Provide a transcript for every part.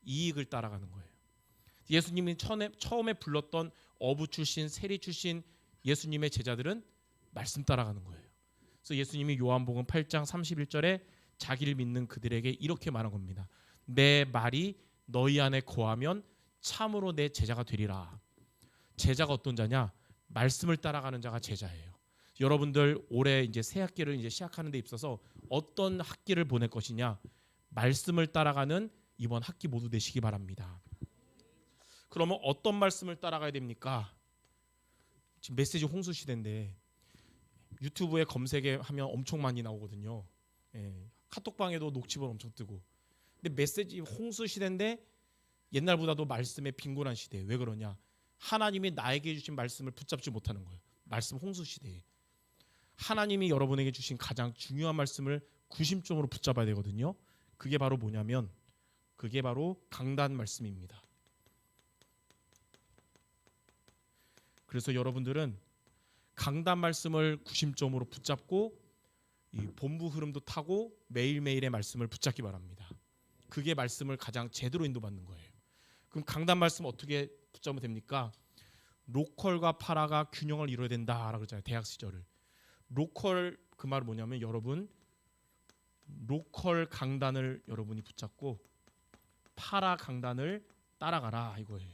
이익을 따라가는 거예요. 예수님이 처음에 불렀던 어부 출신, 세리 출신 예수님의 제자들은 말씀 따라가는 거예요. 그래서 예수님이 요한복음 8장 31절에 자기를 믿는 그들에게 이렇게 말한 겁니다. 내 말이 너희 안에 거하면 참으로 내 제자가 되리라. 제자가 어떤 자냐? 말씀을 따라가는 자가 제자예요. 여러분들 올해 이제 새 학기를 이제 시작하는 데 있어서 어떤 학기를 보낼 것이냐? 말씀을 따라가는 이번 학기 모두 되시기 바랍니다. 그러면 어떤 말씀을 따라가야 됩니까? 지금 메시지 홍수 시대인데 유튜브에 검색에 하면 엄청 많이 나오거든요. 카톡방에도 녹취본 엄청 뜨고. 근데 메시지 홍수 시대인데 옛날보다도 말씀에 빈곤한 시대. 왜 그러냐? 하나님이 나에게 주신 말씀을 붙잡지 못하는 거예요. 말씀 홍수 시대에. 하나님이 여러분에게 주신 가장 중요한 말씀을 구심점으로 붙잡아야 되거든요. 그게 바로 뭐냐면 그게 바로 강단 말씀입니다. 그래서 여러분들은 강단 말씀을 구심점으로 붙잡고 이 본부 흐름도 타고 매일매일의 말씀을 붙잡기 바랍니다. 그게 말씀을 가장 제대로 인도받는 거예요. 그럼 강단 말씀 어떻게 붙잡으면 됩니까? 로컬과 파라가 균형을 이뤄야 된다라고 그러잖아요. 대학 시절을. 로컬 그 말은 뭐냐면 여러분 로컬 강단을 여러분이 붙잡고 파라 강단을 따라가라 이거예요.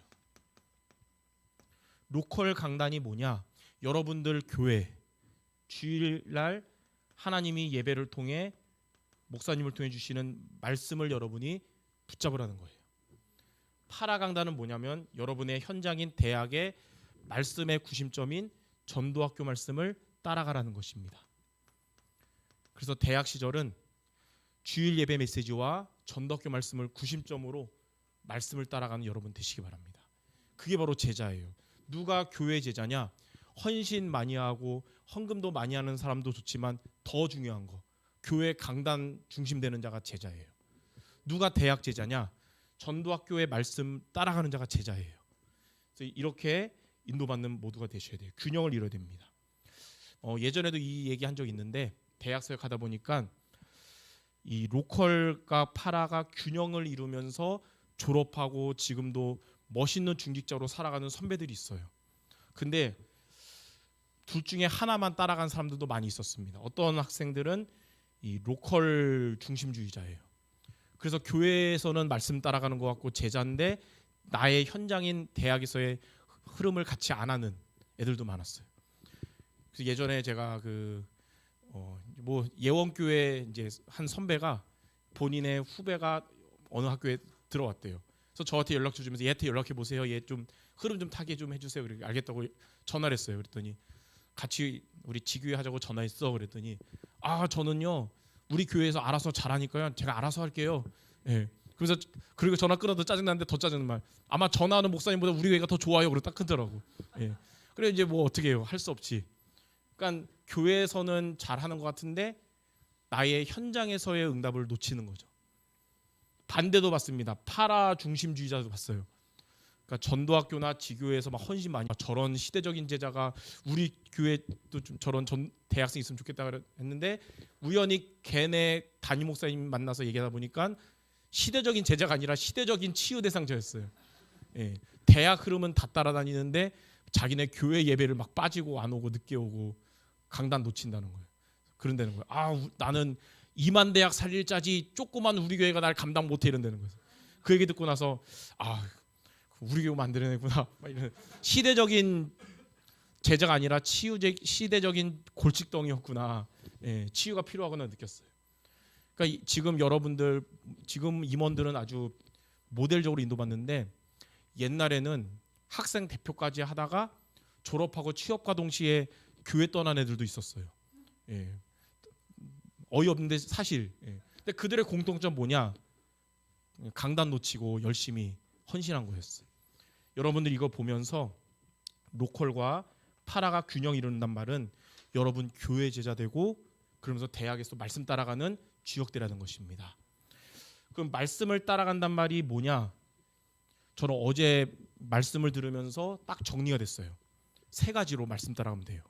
로컬 강단이 뭐냐? 여러분들 교회 주일날 하나님이 예배를 통해 목사님을 통해 주시는 말씀을 여러분이 붙잡으라는 거예요. 파라 강단은 뭐냐면 여러분의 현장인 대학의 말씀의 구심점인 전도학교 말씀을 따라가라는 것입니다. 그래서 대학 시절은 주일 예배 메시지와 전도학교 말씀을 구심점으로 말씀을 따라가는 여러분 되시기 바랍니다. 그게 바로 제자예요. 누가 교회 제자냐? 헌신 많이 하고 헌금도 많이 하는 사람도 좋지만 더 중요한 거 교회 강단 중심되는 자가 제자예요. 누가 대학 제자냐? 전도학교의 말씀 따라가는 자가 제자예요. 그래서 이렇게 인도받는 모두가 되셔야 돼요. 균형을 이뤄야 됩니다. 예전에도 이 얘기 한 적 있는데 대학 사역하다 보니까 이 로컬과 파라가 균형을 이루면서 졸업하고 지금도 멋있는 중직자로 살아가는 선배들이 있어요. 근데 둘 중에 하나만 따라간 사람들도 많이 있었습니다. 어떤 학생들은 이 로컬 중심주의자예요. 그래서 교회에서는 말씀 따라가는 것 같고 제자인데 나의 현장인 대학에서의 흐름을 같이 안 하는 애들도 많았어요. 그래서 예전에 제가 예원교회 이제 한 선배가 본인의 후배가 어느 학교에 들어왔대요. 그래서 저한테 연락 주면서 얘한테 연락해 보세요. 얘 좀 흐름 좀 타게 좀 해주세요. 그래 알겠다고 전화를 했어요. 그랬더니 같이 우리 지교회 하자고 전화했어. 그랬더니 저는요 우리 교회에서 알아서 잘하니까요 제가 알아서 할게요. 예. 그래서 그리고 전화 끊어도 짜증나는데 더 짜증난 말. 아마 전화하는 목사님보다 우리 교회가 더 좋아요. 그러고 딱 끊더라고. 예. 그래 이제 뭐 어떻게 해요? 할 수 없지. 그러니까 교회에서는 잘하는 것 같은데 나의 현장에서의 응답을 놓치는 거죠. 반대도 봤습니다. 파라 중심주의자도 봤어요. 그러니까 전도학교나 지교회에서 막 헌신 많이 저런 시대적인 제자가 우리 교회도 좀 저런 대학생 있으면 좋겠다 했는데 우연히 걔네 담임 목사님 만나서 얘기하다 보니까 시대적인 제자가 아니라 시대적인 치유 대상자였어요. 예. 대학 흐름은 다 따라다니는데 자기네 교회 예배를 막 빠지고 안 오고 늦게 오고 강단 놓친다는 거예요. 그런다는 거예요. 나는 2만 대학 살릴 자지 조그만 우리 교회가 날 감당 못해 이런다는 거예요. 그 얘기 듣고 나서 우리 교회 만들어내구나. 이런 시대적인 제자가 아니라 시대적인 골칫덩이였구나. 예, 치유가 필요하구나 느꼈어요. 그러니까 지금 여러분들 지금 임원들은 아주 모델적으로 인도받는데 옛날에는 학생 대표까지 하다가 졸업하고 취업과 동시에 교회 떠난 애들도 있었어요. 예. 어이없는데 사실. 예. 근데 그들의 공통점 뭐냐? 강단 놓치고 열심히 헌신한 거였어요. 여러분들 이거 보면서 로컬과 파라가 균형 이룬단 말은 여러분 교회 제자 되고 그러면서 대학에서 말씀 따라가는 주역되라는 것입니다. 그럼 말씀을 따라간단 말이 뭐냐? 저는 어제 말씀을 들으면서 딱 정리가 됐어요. 3가지로 말씀 따라가면 돼요.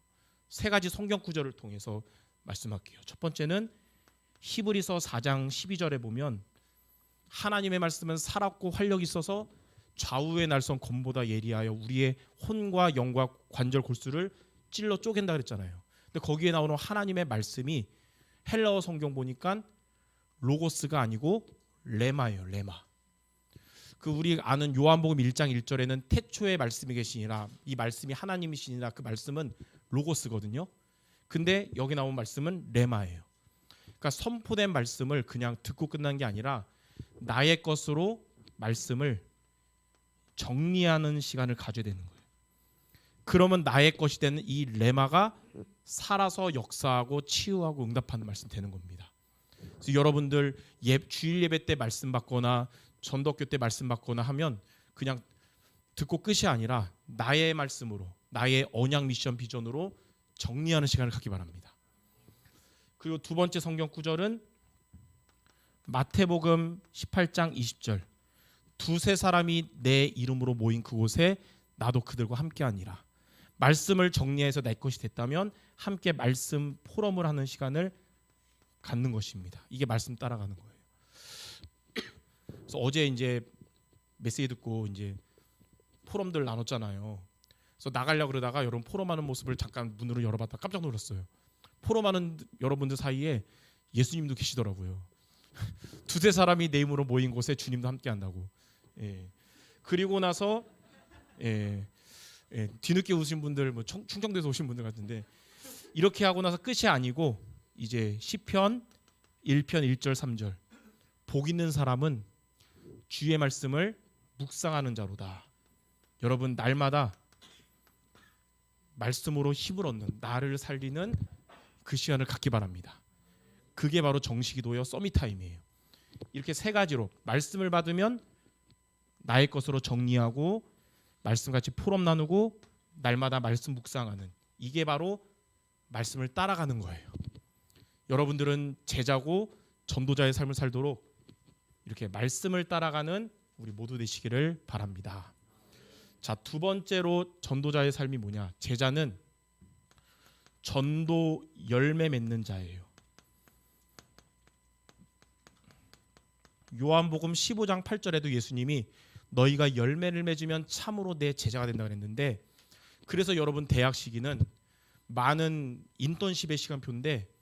3가지 성경 구절을 통해서 말씀할게요. 첫 번째는 히브리서 4장 12절에 보면 하나님의 말씀은 살았고 활력이 있어서 좌우의 날선 검보다 예리하여 우리의 혼과 영과 관절 골수를 찔러 쪼갠다 그랬잖아요. 근데 거기에 나오는 하나님의 말씀이 헬라어 성경 보니까 로고스가 아니고 레마예요. 레마. 그 우리 아는 요한복음 1장 1절에는 태초에 말씀이 계시니라, 이 말씀이 하나님이시니라, 그 말씀은 로고스거든요. 근데 여기 나온 말씀은 레마예요. 그러니까 선포된 말씀을 그냥 듣고 끝난 게 아니라 나의 것으로 말씀을 정리하는 시간을 가져야 되는 거예요. 그러면 나의 것이 되는 이 레마가 살아서 역사하고 치유하고 응답하는 말씀 되는 겁니다. 그래서 여러분들 주일 예배 때 말씀 받거나 전도학교 때 말씀 받거나 하면 그냥 듣고 끝이 아니라 나의 말씀으로, 나의 언약 미션 비전으로 정리하는 시간을 갖기 바랍니다. 그리고 두 번째 성경 구절은 마태복음 18장 20절. 두세 사람이 내 이름으로 모인 그곳에 나도 그들과 함께하니라. 말씀을 정리해서 내 것이 됐다면 함께 말씀 포럼을 하는 시간을 갖는 것입니다. 이게 말씀 따라가는 거예요. 그래서 어제 이제 메시지 듣고 이제 포럼들 나눴잖아요. 그래서 나가려고 그러다가 여러분 포럼하는 모습을 잠깐 문으로 열어봤다 깜짝 놀랐어요. 포럼하는 여러분들 사이에 예수님도 계시더라고요. 두세 사람이 내 이름으로 모인 곳에 주님도 함께한다고. 예. 그리고 나서 뒤늦게 오신 분들, 뭐 충청도에서 오신 분들 같은데 이렇게 하고 나서 끝이 아니고 이제 시편 1편 1절 3절 복 있는 사람은 주의 말씀을 묵상하는 자로다. 여러분 날마다 말씀으로 힘을 얻는, 나를 살리는 그 시간을 갖기 바랍니다. 그게 바로 정식기도요 서밋타임이에요. 이렇게 세 가지로 말씀을 받으면 나의 것으로 정리하고 말씀같이 포럼 나누고 날마다 말씀 묵상하는, 이게 바로 말씀을 따라가는 거예요. 여러분들은 제자고 전도자의 삶을 살도록 이렇게 말씀을 따라가는 우리 모두 되시기를 바랍니다. 자, 두 번째로 전도자의 삶이 뭐냐? 제자는 전도 열매 맺는 자예요. 요한복음 15장 8절에도 예수님이 너희가 열매를 맺으면 참으로 내 제자가 된다 그랬는데, 그래서 여러분 대학 시기는 많은 인턴십의 시간표인데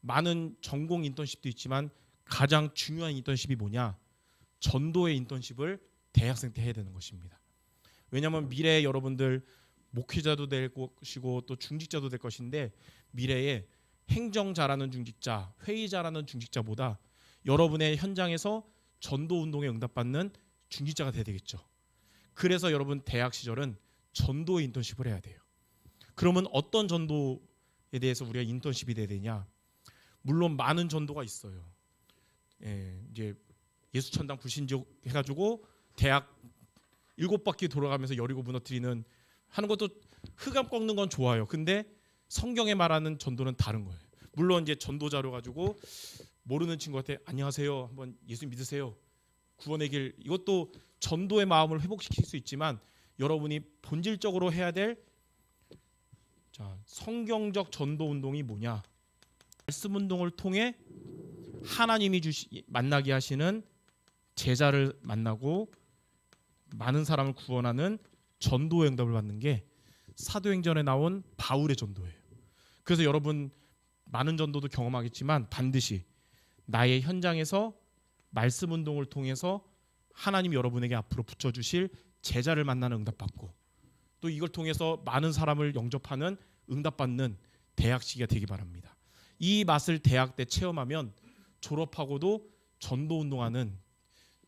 많은 전공 인턴십도 있지만 가장 중요한 인턴십이 뭐냐? 전도의 인턴십을 대학생 때 해야 되는 것입니다. 왜냐하면 미래에 여러분들 목회자도 될 것이고 또 중직자도 될 것인데 미래에 행정 잘하는 중직자, 회의 잘하는 중직자보다 여러분의 현장에서 전도 운동에 응답받는 중직자가 돼야 되겠죠. 그래서 여러분 대학 시절은 전도 인턴십을 해야 돼요. 그러면 어떤 전도에 대해서 우리가 인턴십이 돼야 되냐? 물론 많은 전도가 있어요. 이제 예수천당 불신족 해가지고 대학 7바퀴 돌아가면서 여리고 무너뜨리는 하는 것도 흑암 꺾는 건 좋아요. 근데 성경에 말하는 전도는 다른 거예요. 물론 이제 전도자료 가지고 모르는 친구한테 안녕하세요, 한번 예수 믿으세요, 구원의 길, 이것도 전도의 마음을 회복시킬 수 있지만 여러분이 본질적으로 해야 될 성경적 전도 운동이 뭐냐? 말씀 운동을 통해 하나님이 만나게 하시는 제자를 만나고 많은 사람을 구원하는 전도의 응답을 받는 게 사도행전에 나온 바울의 전도예요. 그래서 여러분 많은 전도도 경험하겠지만 반드시 나의 현장에서 말씀 운동을 통해서 하나님이 여러분에게 앞으로 붙여주실 제자를 만나는 응답받고 또 이걸 통해서 많은 사람을 영접하는 응답받는 대학 시기가 되기 바랍니다. 이 맛을 대학 때 체험하면 졸업하고도 전도 운동하는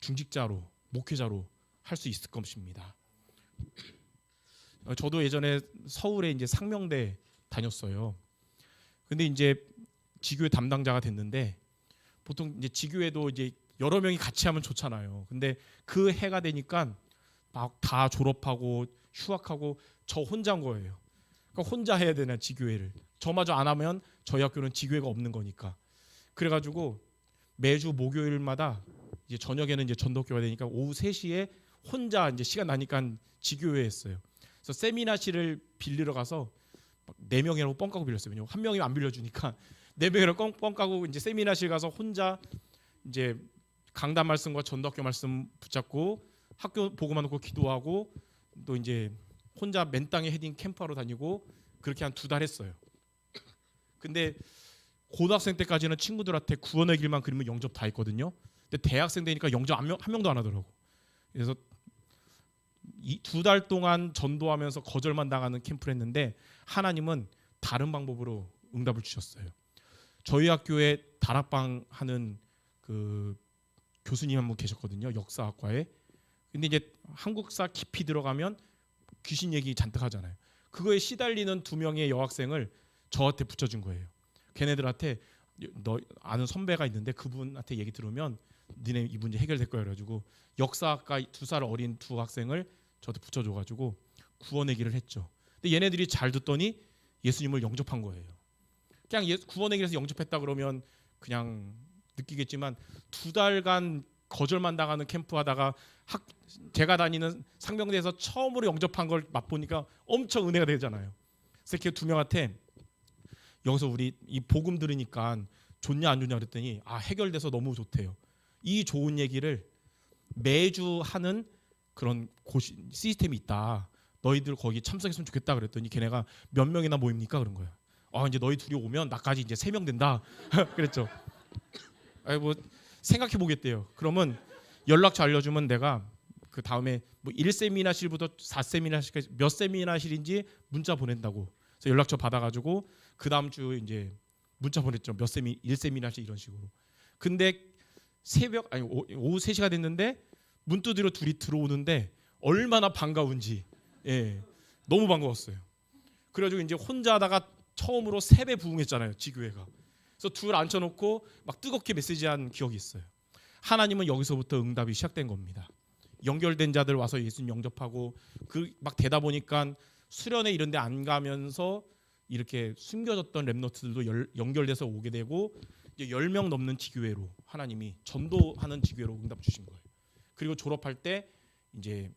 중직자로, 목회자로 할 수 있을 것입니다. 저도 예전에 서울에 이제 상명대 다녔어요. 근데 이제 지교회 담당자가 됐는데 보통 이제 지교회도 이제 여러 명이 같이 하면 좋잖아요. 근데 그 해가 되니까 막 다 졸업하고 휴학하고 저 혼자인 거예요. 그러니까 혼자 해야 되나 지교회를. 저마저 안 하면 저희 학교는 지교회가 없는 거니까. 그래가지고 매주 목요일마다 이제 저녁에는 이제 전도교가 되니까 오후 3시에 혼자 이제 시간 나니까 지교회 했어요. 그래서 세미나실을 빌리러 가서 4명이라고 뻥 까고 빌렸어요. 왜냐면 한 명이 안 빌려주니까 4명이라고 뻥 까고 이제 세미나실 가서 혼자 이제 강단 말씀과 전도학교 말씀 붙잡고 학교 보고만 놓고 기도하고 또 이제 혼자 맨 땅에 헤딩 캠프하러 다니고 그렇게 한 2달 했어요. 근데 고등학생 때까지는 친구들한테 구원의 길만 그리면 영접 다 했거든요. 근데 대학생 되니까 영접 한 명도 안 하더라고. 그래서 2달 동안 전도하면서 거절만 당하는 캠프를 했는데 하나님은 다른 방법으로 응답을 주셨어요. 저희 학교에 다락방 하는 그 교수님 한 분 계셨거든요. 역사학과에. 근데 이제 한국사 깊이 들어가면 귀신 얘기 잔뜩 하잖아요. 그거에 시달리는 2명의 여학생을 저한테 붙여준 거예요. 걔네들한테 너 아는 선배가 있는데 그분한테 얘기 들으면 니네 이 문제 해결될 거야 그래가지고 역사학과 2살 어린 2 학생을 저한테 붙여줘가지고 구원의 길을 했죠. 근데 얘네들이 잘 듣더니 예수님을 영접한 거예요. 그냥 구원의 길에서 영접했다 그러면 그냥 느끼겠지만 2달간 거절만 당하는 캠프하다가 제가 다니는 상명대에서 처음으로 영접한 걸 맛보니까 엄청 은혜가 되잖아요. 그래서 이렇게 2명한테 여기서 우리 이 복음 들으니까 좋냐 안 좋냐 그랬더니 해결돼서 너무 좋대요. 이 좋은 얘기를 매주 하는 그런 시스템이 있다. 너희들 거기 참석했으면 좋겠다 그랬더니 걔네가 몇 명이나 모입니까 그런 거예요. 이제 너희 둘이 오면 나까지 이제 3명 된다. 그랬죠. 뭐 생각해 보겠대요. 그러면 연락처 알려주면 내가 그 다음에 뭐 1세미나실부터 4세미나실까지 몇 세미나실인지 문자 보낸다고. 그래서 연락처 받아가지고 그 다음 주 이제 문자 보냈죠. 몇 세미 1세미나실 이런 식으로. 근데 오후 3시가 됐는데 문 두드려 둘이 들어오는데 얼마나 반가운지 너무 반가웠어요. 그래가지고 이제 혼자 하다가 처음으로 3배 부흥했잖아요. 지교회가. 그래서 둘 앉혀놓고 막 뜨겁게 메시지한 기억이 있어요. 하나님은 여기서부터 응답이 시작된 겁니다. 연결된 자들 와서 예수님 영접하고 그 막 되다 보니까 수련회 이런 데 안 가면서 이렇게 숨겨졌던 렘너트들도 연결돼서 오게 되고 이제 10명 넘는 지교회로 하나님이 전도하는 지교회로 응답 주신 거예요. 그리고 졸업할 때 이제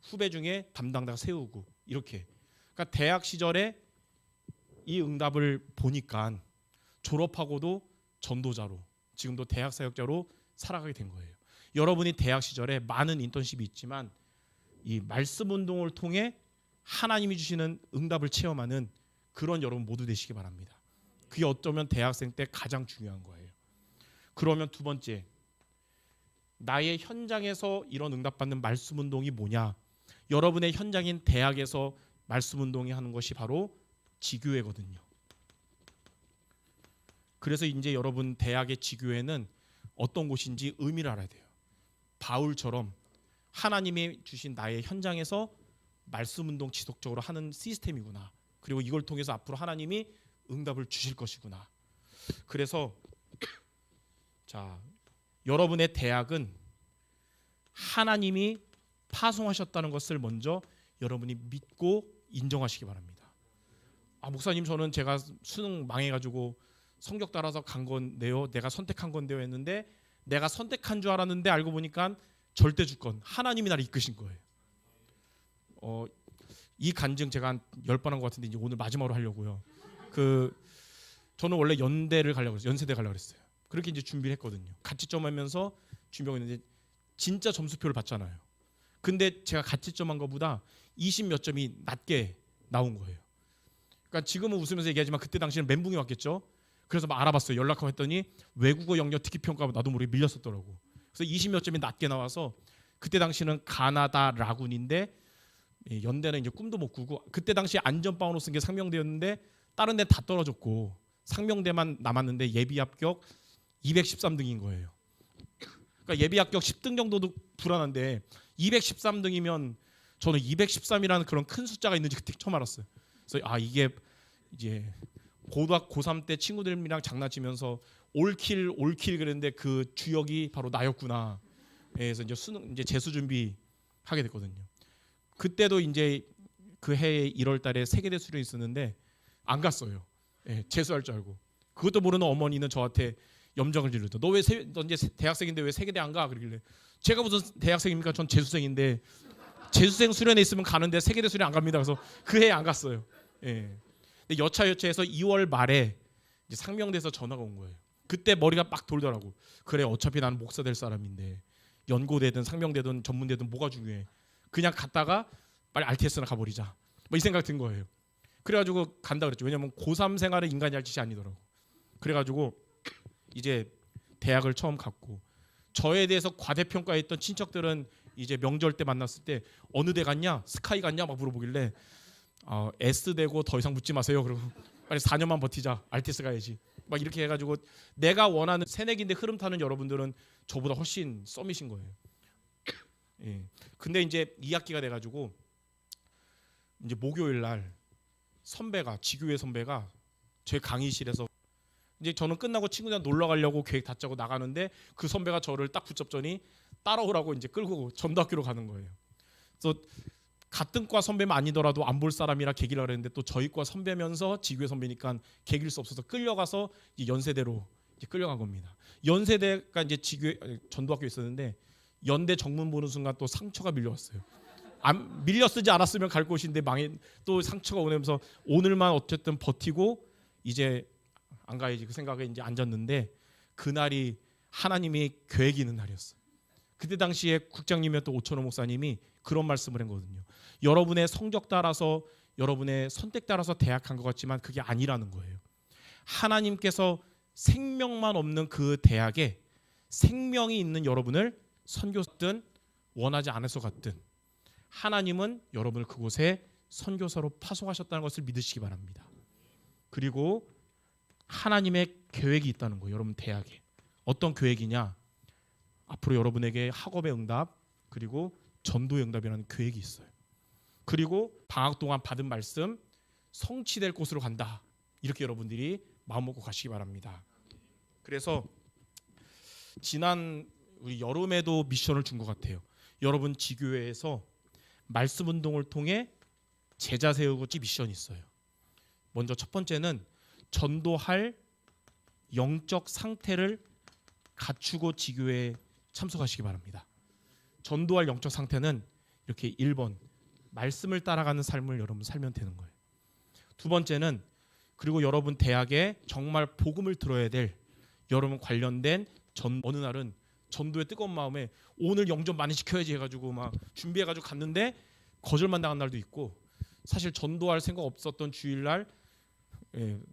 후배 중에 담당자가 세우고 이렇게. 그러니까 대학 시절에 이 응답을 보니까 졸업하고도 전도자로 지금도 대학 사역자로 살아가게 된 거예요. 여러분이 대학 시절에 많은 인턴십이 있지만 이 말씀 운동을 통해 하나님이 주시는 응답을 체험하는 그런 여러분 모두 되시기 바랍니다. 그게 어쩌면 대학생 때 가장 중요한 거예요. 그러면 2번째, 나의 현장에서 이런 응답받는 말씀 운동이 뭐냐? 여러분의 현장인 대학에서 말씀 운동이 하는 것이 바로 지교회거든요. 그래서 이제 여러분 대학의 지교회는 어떤 곳인지 의미를 알아야 돼요. 바울처럼 하나님이 주신 나의 현장에서 말씀 운동 지속적으로 하는 시스템이구나. 그리고 이걸 통해서 앞으로 하나님이 응답을 주실 것이구나. 그래서 자, 여러분의 대학은 하나님이 파송하셨다는 것을 먼저 여러분이 믿고 인정하시기 바랍니다. 목사님 저는 제가 수능 망해가지고 성적 따라서 간 건데요. 내가 선택한 건데요 했는데 내가 선택한 줄 알았는데 알고 보니까 절대 주권 하나님이 나를 이끄신 거예요. 이 간증 제가 한 10번 한 것 같은데 이제 오늘 마지막으로 하려고요. 저는 원래 연대를 가려고 했어요. 연세대 가려고 했어요. 그렇게 이제 준비를 했거든요. 가치점 하면서 준비하고 있는데 진짜 점수표를 봤잖아요. 근데 제가 가치점 한 것보다 20 몇 점이 낮게 나온 거예요. 그러니까 지금은 웃으면서 얘기하지만 그때 당시에는 멘붕이 왔겠죠. 그래서 막 알아봤어요. 연락하고 했더니 외국어 영역 특기 평가가 나도 모르게 밀렸었더라고. 그래서 20 몇 점이 낮게 나와서 그때 당시는 가나다 라군인데 연대는 이제 꿈도 못 꾸고 그때 당시에 안전빵으로 쓴 게 상명대였는데 다른 데 다 떨어졌고 상명대만 남았는데 예비 합격 213등인 거예요. 그러니까 예비 합격 10등 정도도 불안한데 213등이면 저는 213이라는 그런 큰 숫자가 있는지 그때 처음 알았어요. 그래서 이게 이제 고3 때 친구들이랑 장난치면서 올킬 그랬는데 그 주역이 바로 나였구나. 그래서 이제 수능 이제 재수 준비 하게 됐거든요. 그때도 이제 그 해에 1월달에 세계대 수련이 있었는데 안 갔어요. 재수할 줄 알고. 그것도 모르는 어머니는 저한테 염정을 지르죠. 너 이제 대학생인데 왜 세계대 안 가? 그러길래 제가 무슨 대학생입니까? 전 재수생인데 재수생 수련회 있으면 가는데 세계대 수련 안 갑니다. 그래서 그 해에 안 갔어요. 근데 여차여차해서 2월 말에 이제 상명대에서 전화가 온 거예요. 그때 머리가 빡 돌더라고. 그래 어차피 나는 목사 될 사람인데 연고되든 상명되든 전문되든 뭐가 중요해. 그냥 갔다가 빨리 RTS나 가버리자. 뭐 이 생각 든 거예요. 그래가지고 간다 그랬죠. 왜냐면 고3 생활은 인간이 할 짓이 아니더라고. 그래가지고 이제 대학을 처음 갔고 저에 대해서 과대평가했던 친척들은 이제 명절 때 만났을 때 어느 대 갔냐? 스카이 갔냐? 막 물어보길래 S 되고 더 이상 묻지 마세요. 그리고 빨리 4년만 버티자. RTS 가야지. 막 이렇게 해가지고 내가 원하는 새내기인데 흐름 타는 여러분들은 저보다 훨씬 썸이신 거예요. 예. 근데 이제 2학기가 돼가지고 이제 목요일 날 선배가 지교회 선배가 제 강의실에서 이제 저는 끝나고 친구들이랑 놀러 가려고 계획 다 짜고 나가는데 그 선배가 저를 딱 붙잡더니 따라오라고 이제 끌고 전도학교로 가는 거예요. 그래서 같은 과 선배면 아니더라도 안 볼 사람이라 계기라 그랬는데 또 저희 과 선배면서 지교회 선배니까 계길 수 없어서 끌려가서 이제 연세대로 이제 끌려간 겁니다. 연세대가 이제 지교회 전도학교 있었는데 연대 정문 보는 순간 또 상처가 밀려왔어요. 밀려 쓰지 않았으면 갈 곳인데 또 상처가 오면서 오늘만 어쨌든 버티고 이제 안 가야지 그 생각에 이제 앉았는데 그날이 하나님이 계획이 있는 날이었어요. 그때 당시에 국장님이었던 오천호 목사님이 그런 말씀을 했거든요. 여러분의 성적 따라서 여러분의 선택 따라서 대학 간 것 같지만 그게 아니라는 거예요. 하나님께서 생명만 없는 그 대학에 생명이 있는 여러분을 선교사든 원하지 않아서 갔든 하나님은 여러분을 그곳에 선교사로 파송하셨다는 것을 믿으시기 바랍니다. 그리고 하나님의 계획이 있다는 거예요. 여러분 대학에. 어떤 계획이냐? 앞으로 여러분에게 학업의 응답 그리고 전도의 응답이라는 계획이 있어요. 그리고 방학 동안 받은 말씀 성취될 곳으로 간다. 이렇게 여러분들이 마음 먹고 가시기 바랍니다. 그래서 지난 우리 여름에도 미션을 준 것 같아요. 여러분 지교회에서 말씀 운동을 통해 제자 세우고 미션이 있어요. 먼저 첫 번째는 전도할 영적 상태를 갖추고 지교회에 참석하시기 바랍니다. 전도할 영적 상태는 이렇게 1번 말씀을 따라가는 삶을 여러분 살면 되는 거예요. 두 번째는 그리고 여러분 대학에 정말 복음을 들어야 될 여러분 관련된 어느 날은 전도의 뜨거운 마음에 오늘 영접 많이 시켜야지 해가지고 막 준비해가지고 갔는데 거절만 당한 날도 있고 사실 전도할 생각 없었던 주일날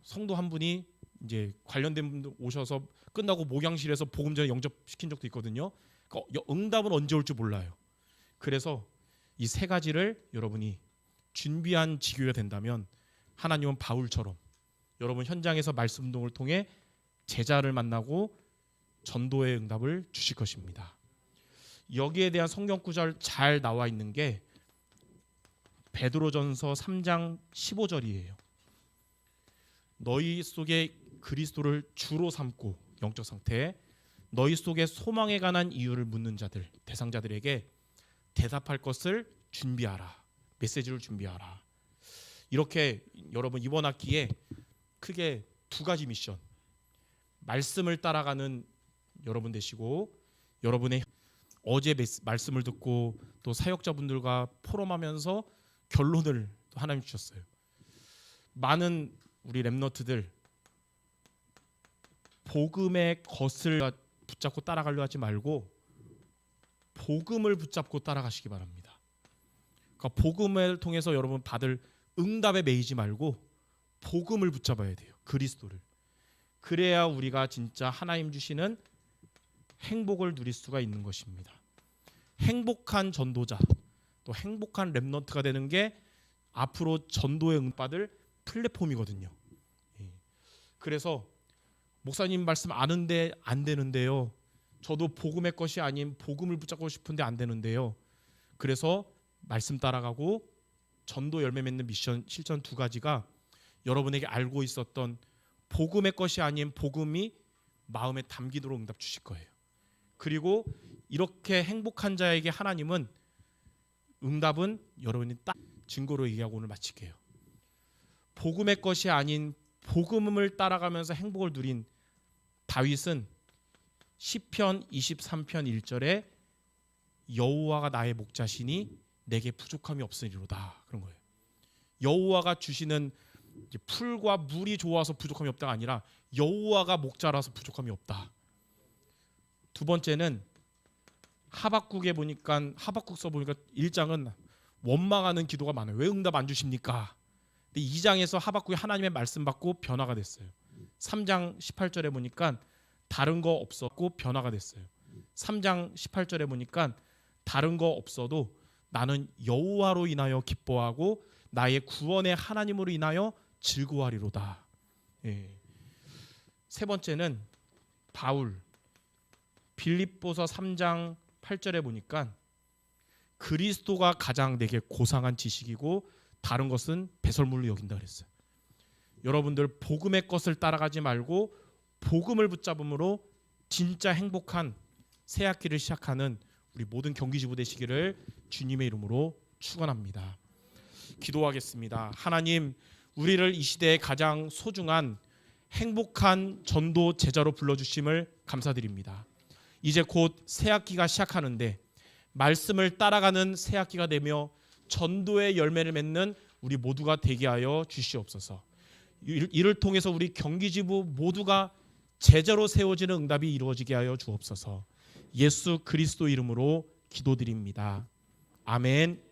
성도 한 분이 이제 관련된 분들 오셔서 끝나고 목양실에서 복음 전에 영접시킨 적도 있거든요. 그러니까 응답은 언제 올지 몰라요. 그래서 이 세 가지를 여러분이 준비한 지교가 된다면 하나님은 바울처럼 여러분 현장에서 말씀 운동을 통해 제자를 만나고 전도의 응답을 주실 것입니다. 여기에 대한 성경 구절 잘 나와 있는 게 베드로전서 3장 15절이에요. 너희 속에 그리스도를 주로 삼고 영적 상태 너희 속에 소망에 관한 이유를 묻는 자들 대상자들에게 대답할 것을 준비하라. 메시지를 준비하라. 이렇게 여러분 이번 학기에 크게 두 가지 미션 말씀을 따라가는 여러분 되시고 여러분의 어제 말씀을 듣고 또 사역자분들과 포럼하면서 결론을 하나님 주셨어요. 많은 우리 랩너트들 복음의 것을 붙잡고 따라가려 하지 말고 복음을 붙잡고 따라가시기 바랍니다. 그러니까 복음을 통해서 여러분 받을 응답에 매이지 말고 복음을 붙잡아야 돼요. 그리스도를. 그래야 우리가 진짜 하나님 주시는 행복을 누릴 수가 있는 것입니다. 행복한 전도자 또 행복한 랩넌트가 되는 게 앞으로 전도에 응받을 플랫폼이거든요. 그래서 목사님 말씀 아는데 안 되는데요. 저도 복음의 것이 아닌 복음을 붙잡고 싶은데 안 되는데요. 그래서 말씀 따라가고 전도 열매 맺는 미션 실천 두 가지가 여러분에게 알고 있었던 복음의 것이 아닌 복음이 마음에 담기도록 응답 주실 거예요. 그리고 이렇게 행복한 자에게 하나님은 응답은 여러분이 딱 증거로 얘기하고 오늘 마칠게요. 복음의 것이 아닌 복음을 따라가면서 행복을 누린 다윗은 시편 23편 1절에 여호와가 나의 목자시니 내게 부족함이 없으리로다 그런 거예요. 여호와가 주시는 이제 풀과 물이 좋아서 부족함이 없다가 아니라 여호와가 목자라서 부족함이 없다. 두 번째는 하박국에 보니까 하박국서 보니까 1장은 원망하는 기도가 많아요. 왜 응답 안 주십니까? 근데 2장에서 하박국이 하나님의 말씀 받고 변화가 됐어요. 3장 18절에 보니까 다른 거 없었고 변화가 됐어요. 3장 18절에 보니까 다른 거 없어도 나는 여호와로 인하여 기뻐하고 나의 구원의 하나님으로 인하여 즐거워하리로다. 예. 세 번째는 바울 빌립보서 3장 8절에 보니까 그리스도가 가장 내게 고상한 지식이고 다른 것은 배설물로 여긴다 그랬어요. 여러분들 복음의 것을 따라가지 말고 복음을 붙잡음으로 진짜 행복한 새 학기를 시작하는 우리 모든 경기지부 되시기를 주님의 이름으로 축원합니다. 기도하겠습니다. 하나님, 우리를 이 시대에 가장 소중한 행복한 전도 제자로 불러주심을 감사드립니다. 이제 곧 새 학기가 시작하는데 말씀을 따라가는 새 학기가 되며 전도의 열매를 맺는 우리 모두가 되게 하여 주시옵소서. 이를 통해서 우리 경기지부 모두가 제자로 세워지는 응답이 이루어지게 하여 주옵소서. 예수 그리스도 이름으로 기도드립니다. 아멘.